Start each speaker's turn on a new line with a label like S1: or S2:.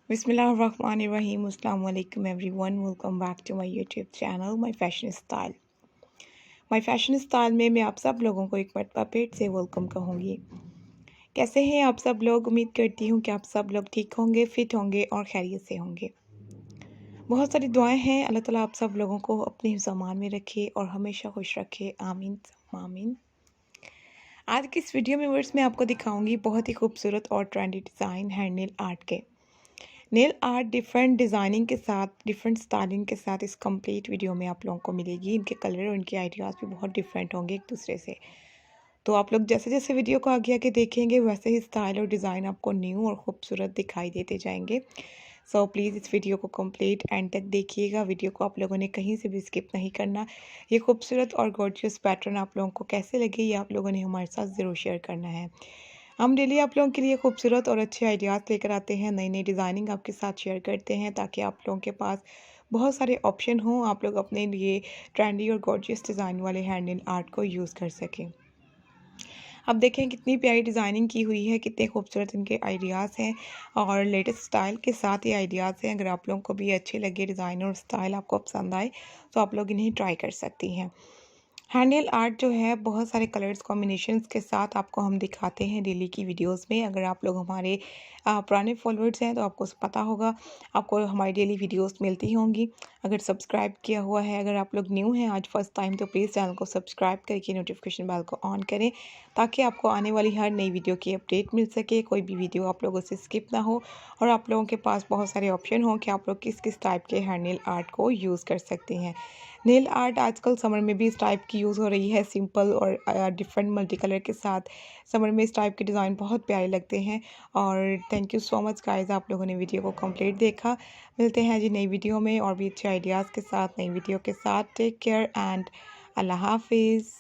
S1: बिस्मिल्लाहिर्रहमानिर्रहीम अस्सलाम वालेकुम everyone, welcome back to my YouTube channel my fashion style में मैं आप सब लोगों को एक मरतबा फिर से वेलकम कहूँगी। कैसे हैं आप सब लोग? उम्मीद करती हूँ कि आप सब लोग ठीक होंगे, फिट होंगे और खैरियत से होंगे। बहुत सारी दुआएं हैं, अल्लाह ताला आप सब लोगों को अपने ज़मान में रखे और हमेशा खुश रखे, आमीन आमीन। आज की इस वीडियो में वर्स मैं आपको दिखाऊंगी बहुत ही खूबसूरत और trendy design hand nail art के। नेल आर्ट डिफरेंट डिज़ाइनिंग के साथ, डिफरेंट स्टाइलिंग के साथ इस कंप्लीट वीडियो में आप लोगों को मिलेगी। इनके कलर और इनके आइडियाज़ भी बहुत डिफरेंट होंगे एक दूसरे से। तो आप लोग जैसे जैसे वीडियो को आगे आगे देखेंगे वैसे ही स्टाइल और डिज़ाइन आपको न्यू और ख़ूबसूरत दिखाई देते जाएंगे। सो प्लीज़ इस वीडियो को कंप्लीट एंड तक देखिएगा। वीडियो को आप लोगों ने कहीं से भी स्किप नहीं करना। ये खूबसूरत और गॉर्जियस पैटर्न आप लोगों को कैसे लगे ये आप लोगों ने हमारे साथ ज़रूर शेयर करना है। हम डेली आप लोगों के लिए खूबसूरत और अच्छे आइडियाज़ लेकर आते हैं, नई नई डिज़ाइनिंग आपके साथ शेयर करते हैं ताकि आप लोगों के पास बहुत सारे ऑप्शन हों, आप लोग अपने लिए ट्रेंडी और गॉर्जियस डिज़ाइन वाले हैंड नेल आर्ट को यूज़ कर सकें। अब देखें कितनी प्यारी डिज़ाइनिंग की हुई है, कितने खूबसूरत इनके आइडियाज़ हैं और लेटेस्ट स्टाइल के साथ ये आइडियाज़ हैं। अगर आप लोगों को भी अच्छे लगे डिज़ाइन और स्टाइल आपको पसंद आए तो आप लोग इन्हें ट्राई कर सकती हैं। हैंड नेल आर्ट जो है बहुत सारे कलर्स कॉम्बिनेशंस के साथ आपको हम दिखाते हैं डेली की वीडियोस में। अगर आप लोग हमारे पुराने फॉलोअर्स हैं तो आपको पता होगा, आपको हमारी डेली वीडियोस मिलती होंगी। अगर सब्सक्राइब किया हुआ है, अगर आप लोग न्यू हैं आज फर्स्ट टाइम, तो प्लीज़ चैनल को सब्सक्राइब करके नोटिफिकेशन बेल को ऑन करें ताकि आपको आने वाली हर नई वीडियो की अपडेट मिल सके, कोई भी वीडियो आप लोगों से स्किप ना हो और आप लोगों के पास बहुत सारे ऑप्शन हों कि आप लोग किस किस टाइप के हैंड नेल आर्ट को यूज़ कर सकते हैं। नेल आर्ट आजकल समर में भी इस टाइप की यूज़ हो रही है, सिंपल और डिफरेंट मल्टी कलर के साथ। समर में इस टाइप के डिज़ाइन बहुत प्यारे लगते हैं। और thank you so much guys, आप लोगों ने वीडियो को कंप्लीट देखा। मिलते हैं जी नई वीडियो में और भी अच्छे आइडियाज़ के साथ, नई वीडियो के साथ। टेक केयर एंड अल्लाह हाफिज़।